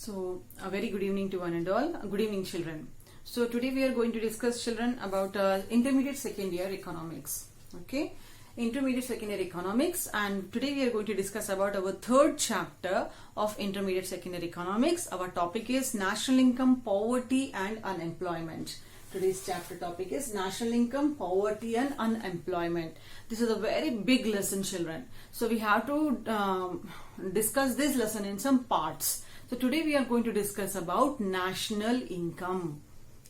So, a very good evening to one and all. Good evening, children. So, today we are going to discuss, children, about intermediate second year economics. Okay, intermediate second year economics, and today we are going to discuss about our third chapter of intermediate second year economics. Our topic is national income, poverty, and unemployment. Today's chapter topic is national income, poverty, and unemployment. This is a very big lesson, children. So we have to discuss this lesson in some parts. So today we are going to discuss about national income.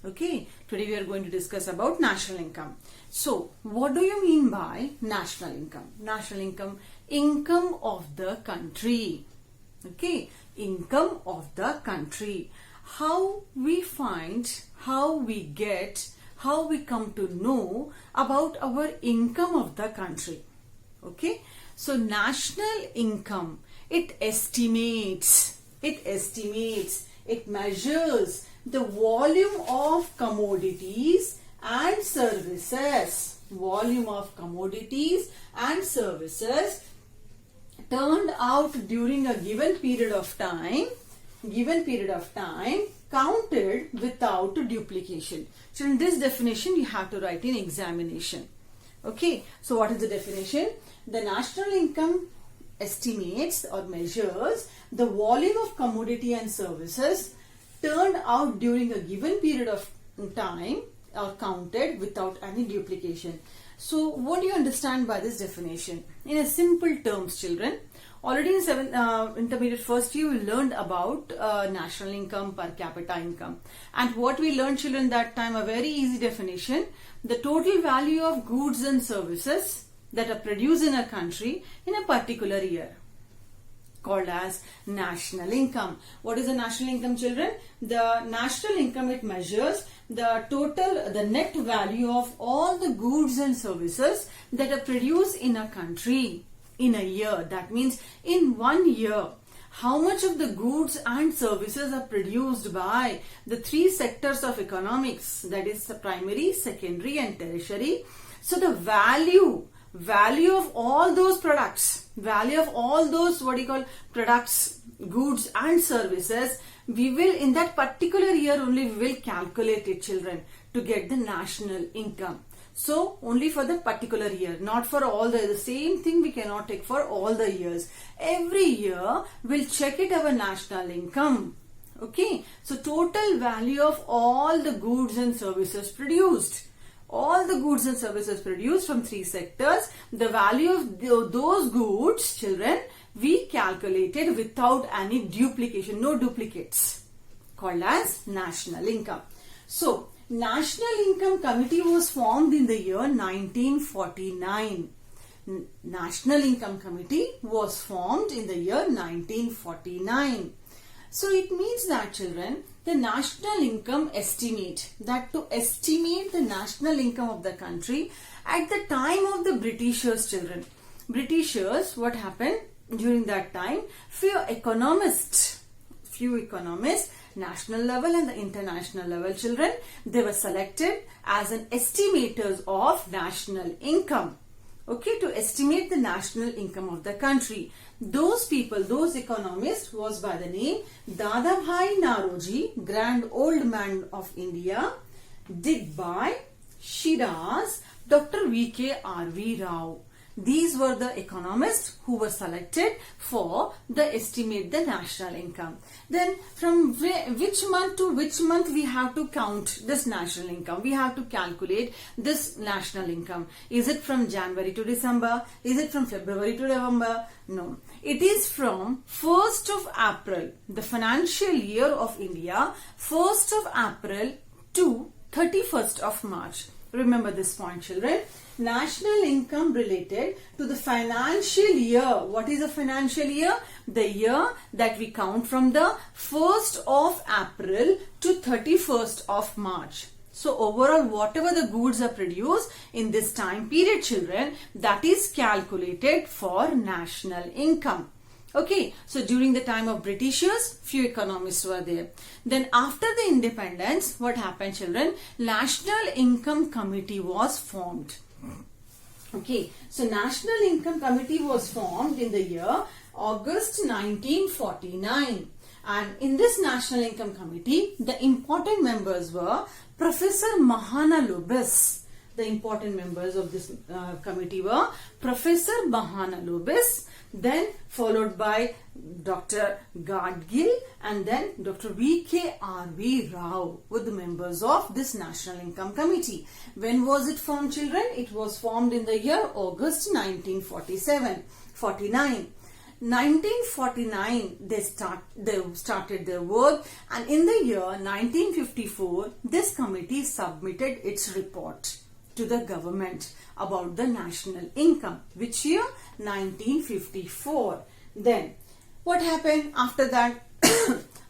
Okay, today we are going to discuss about national income. So what do you mean by national income? National income, income of the country. Okay, income of the country. How we find, how we get, how we come to know about our income of the country. Okay, so national income, it estimates, it measures the volume of commodities and services, turned out during a given period of time, counted without duplication. So in this definition you have to write in examination. Okay, so what is the definition? The national income estimates or measures the volume of commodity and services turned out during a given period of time or counted without any duplication. So what do you understand by this definition? In a simple terms, children, already in intermediate first year we learned about national income, per capita income, and what we learned, children, that time, a very easy definition: the total value of goods and services that are produced in a country in a particular year, called as national income. What is the national income, children? The national income, it measures the net value of all the goods and services that are produced in a country in a year. That means in 1 year, how much of the goods and services are produced by the three sectors of economics, that is the primary, secondary, and tertiary. So the value of all those products, products, goods and services, we will, in that particular year only, we will calculate it, children, to get the national income. So only for the particular year, not for all the same thing we cannot take for all the years. Every year we'll check it, our national income. Okay, so total value of all the goods and services produced. All the goods and services produced from three sectors, the value of those goods, children, we calculated without any duplication, no duplicates, called as national income. So, National Income Committee was formed in the year 1949. National Income Committee was formed in the year 1949. So it means that, children, the national income estimate, that to estimate the national income of the country at the time of the Britishers, children. Britishers, what happened during that time? Few economists, national level and the international level, children, they were selected as an estimators of national income. Okay, to estimate the national income of the country. Those people, those economists, was by the name Dadabhai Naoroji, Grand Old Man of India, Digbai, Shiraz, Dr. V.K. R.V. Rao. These were the economists who were selected for the estimate the national income. Then from which month to which month we have to count this national income? We have to calculate this national income. Is it from January to December? Is it from February to November? No. It is from 1st of April, the financial year of India, 1st of April to 31st of March. Remember this point, children. National income related to the financial year. What is a financial year? The year that we count from the 1st of April to 31st of March. So overall, whatever the goods are produced in this time period, children, that is calculated for national income. Okay, so during the time of Britishers, few economists were there. Then after the independence, what happened, children? National Income Committee was formed. Okay, so National Income Committee was formed in the year August 1949. And in this National Income Committee, the important members were Professor Mahalanobis. The important members of this committee were Professor Mahalanobis, then followed by Dr. Gadgil, and then Dr. V.K.R.V. Rao were the members of this National Income Committee. When was it formed, children? It was formed in the year August 1949. 1949 they started their work, and in the year 1954 this committee submitted its report to the government about the national income. Which year? 1954. Then what happened after that?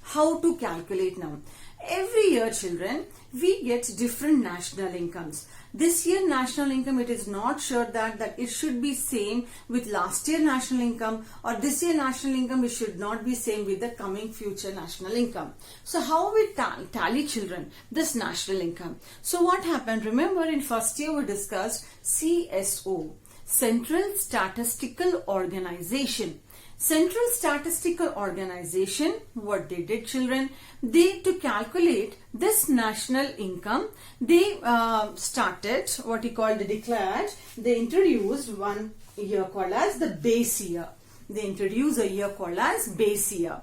How to calculate now? Every year, children, we get different national incomes. This year national income, it is not sure that it should be same with last year national income, or this year national income, it should not be same with the coming future national income. So how we tally, children, this national income? So what happened? Remember, in first year we discussed CSO, Central Statistical Organization. Central Statistical Organization, what they did, children, they, to calculate this national income, they started what you call, they declared, they introduced one year called as the base year. They introduced a year called as base year.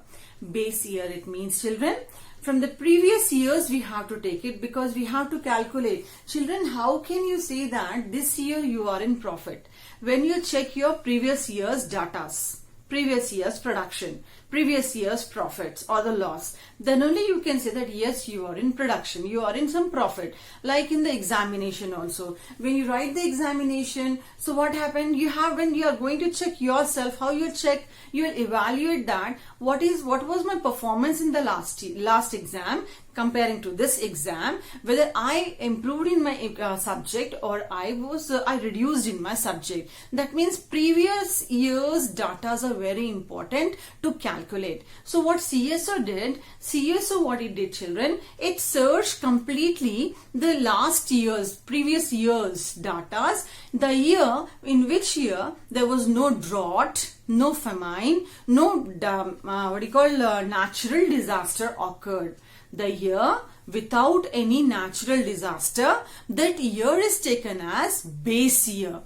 Base year, it means, children, from the previous years we have to take it, because we have to calculate. Children, how can you say that this year you are in profit? When you check your previous year's datas, previous year's production, previous year's profits or the loss, then only you can say that yes, you are in production, you are in some profit. Like in the examination also, when you write the examination, so what happened? You have, when you are going to check yourself, how you check, you will evaluate that what was my performance in the last exam comparing to this exam, whether I improved in my subject or I reduced in my subject. That means previous year's data are very important to calculate. So what CSO did, what it did, children, it searched completely the last year's, previous year's data, the year in which year there was no drought, no famine, no natural disaster occurred. The year without any natural disaster, that year is taken as base year.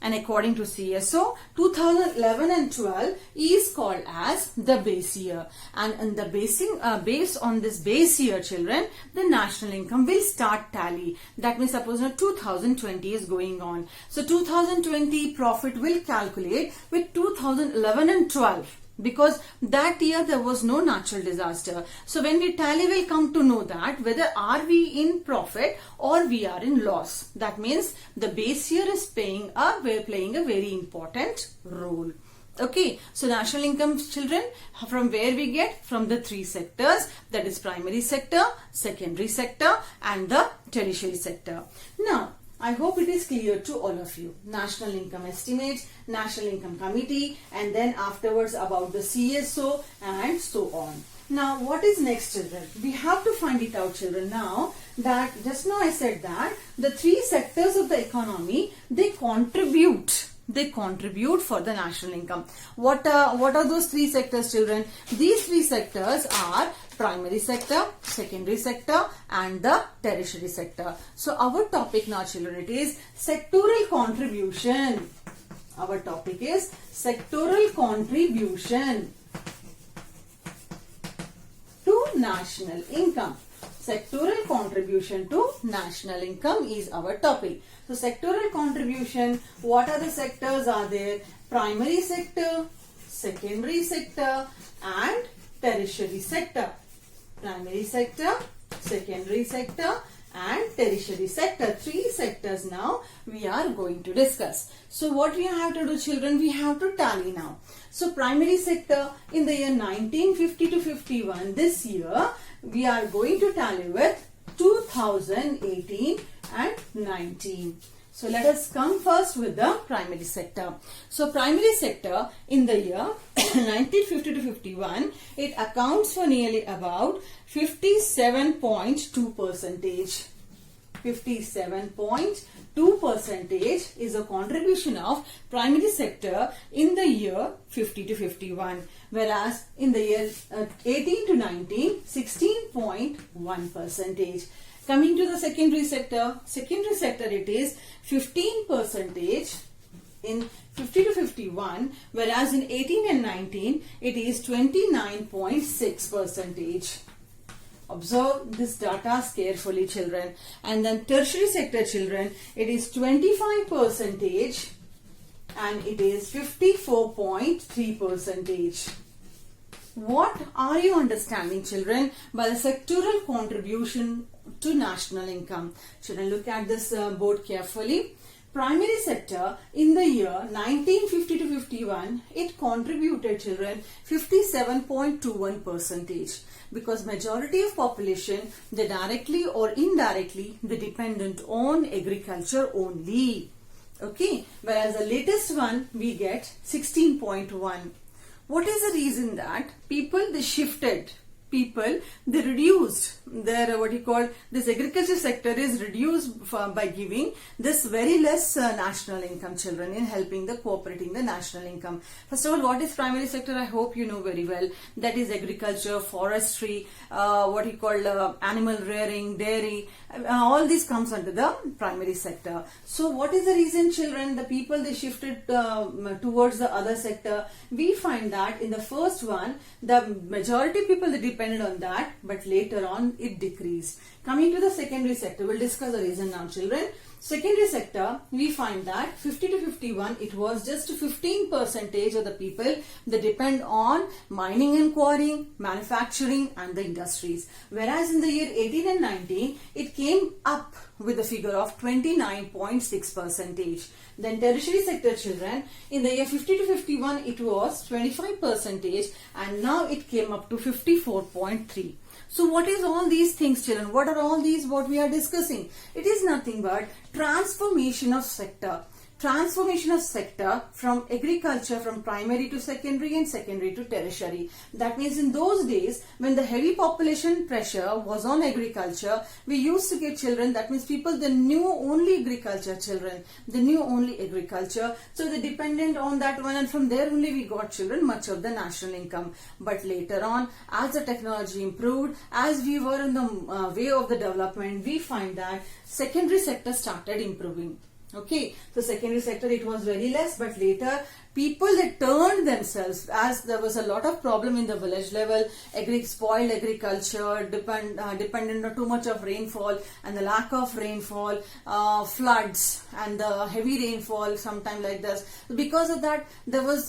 And according to CSO, 2011 and 12 is called as the base year. And in the based on this base year, children, the national income will start tally. That means suppose now 2020 is going on. So 2020 profit will calculate with 2011 and 12. Because that year there was no natural disaster. So when we tally, we'll come to know that whether are we in profit or we are in loss. That means the base year is playing a very important role. Okay, so national income, children, from where we get? From the three sectors, that is primary sector, secondary sector and the tertiary sector. Now, I hope it is clear to all of you. National Income Estimate, National Income Committee, and then afterwards about the CSO and so on. Now, what is next, children? We have to find it out, children, now that just now I said that the three sectors of the economy, they contribute for the national income. What are those three sectors, children? These three sectors are primary sector, secondary sector and the tertiary sector. So our topic now, children, it is sectoral contribution. Our topic is sectoral contribution to national income. Sectoral contribution to national income is our topic. So sectoral contribution, what are the sectors are there? Primary sector, secondary sector and tertiary sector. Primary sector, secondary sector and tertiary sector. Three sectors now we are going to discuss. So what we have to do, children, we have to tally now. So primary sector in the year 1950 to 51, this year we are going to tally with 2018 and 19. So let us come first with the primary sector. So primary sector in the year 1950 to 51, it accounts for nearly about 57.2%. 57.2 percentage is the contribution of primary sector in the year 50 to 51, whereas in the year 18 to 19, 16.1 percentage. Coming to the secondary sector it is 15 percentage in 50 to 51, whereas in 18 and 19 it is 29.6 percentage. Observe this data carefully, children. And then tertiary sector, children, it is 25 percentage and it is 54.3 percentage. What are you understanding, children, by the sectoral contribution to national income? Children, look at this board carefully. Primary sector in the year 1950 to 51, it contributed, children, 57.21 percentage, because majority of population, they directly or indirectly, they dependent on agriculture only. Okay, whereas the latest one we get 16.1. What is the reason that people they shifted? People they reduced their this agriculture sector is reduced by giving this very less national income, children, in helping the cooperating the national income. First of all, what is primary sector? I hope you know very well. That is agriculture, forestry, animal rearing, dairy. All this comes under the primary sector. So what is the reason, children, the people they shifted towards the other sector? We find that in the first one, the majority people they depended on that, but later on it decreased. Coming to the secondary sector, we'll discuss the reason now, children. Secondary sector, we find that 50 to 51, it was just 15 percentage of the people that depend on mining and quarrying, manufacturing and the industries. Whereas in the year 18 and 19, it came up with a figure of 29.6 percentage. Then tertiary sector, children, in the year 50 to 51, it was 25 percentage and now it came up to 54.3. So what is all these things, children? What are all these what we are discussing? It is nothing but transformation of sector. Transformation of sector from agriculture, from primary to secondary and secondary to tertiary. That means in those days when the heavy population pressure was on agriculture, we used to get children, that means people they knew only agriculture, children. They knew only agriculture. So they depended on that one, and from there only we got, children, much of the national income. But later on, as the technology improved, as we were in the way of the development, we find that secondary sector started improving. Okay, so secondary sector it was very less, but later people they turned themselves, as there was a lot of problem in the village level, spoiled agriculture, dependent on too much of rainfall, and the lack of rainfall, floods and the heavy rainfall sometime like this. Because of that, there was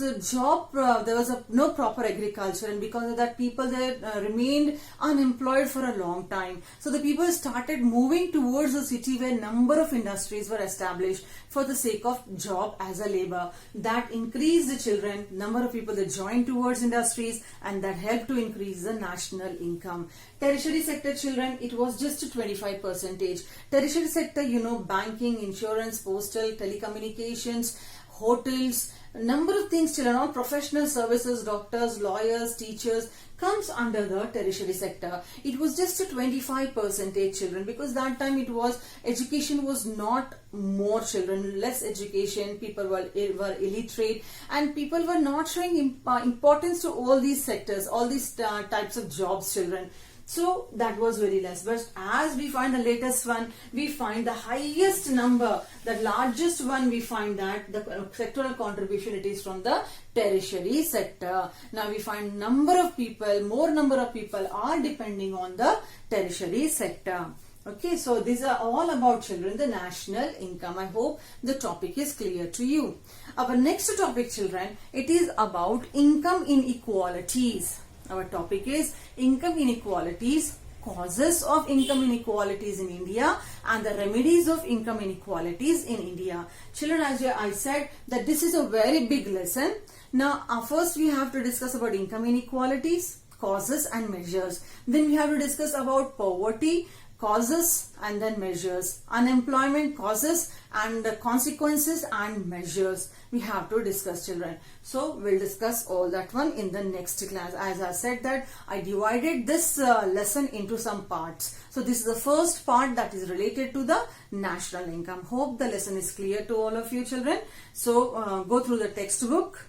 no proper agriculture, and because of that people they remained unemployed for a long time. So the people started moving towards the city where number of industries were established for the sake of job as a labor. That increased the children, number of people that joined towards industries, and that helped to increase the national income. Tertiary sector, children, it was just 25 percentage. Tertiary sector, banking, insurance, postal, telecommunications, hotels, number of things, children, all professional services, doctors, lawyers, teachers comes under the tertiary sector. It was just 25 percentage, children, because that time it was education was not more, children, less education, people were illiterate, and people were not showing importance to all these sectors, all these types of jobs, children. So that was very less. But as we find the latest one, we find the highest number, the largest one, we find that the sectoral contribution it is from the tertiary sector. Now we find more number of people are depending on the tertiary sector. Okay, so these are all about, children, the national income. I hope the topic is clear to you. Our next topic, children, it is about income inequalities. Our topic is income inequalities, causes of income inequalities in India, and the remedies of income inequalities in India. Children, as I said that this is a very big lesson. Now, first we have to discuss about income inequalities, causes and measures. Then we have to discuss about poverty, causes and then measures, unemployment causes and consequences and measures we have to discuss, children. So we'll discuss all that one in the next class. As I said that I divided this lesson into some parts. So this is the first part that is related to the national income. Hope the lesson is clear to all of you, children. So go through the textbook,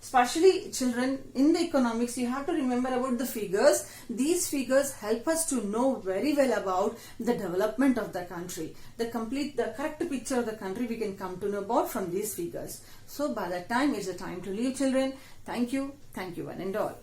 especially children in the economics. You have to remember about the figures. These figures help us to know very well about the development of the country. The correct picture of the country we can come to know about from these figures. So by that time it's the time to leave, children. Thank you one and all.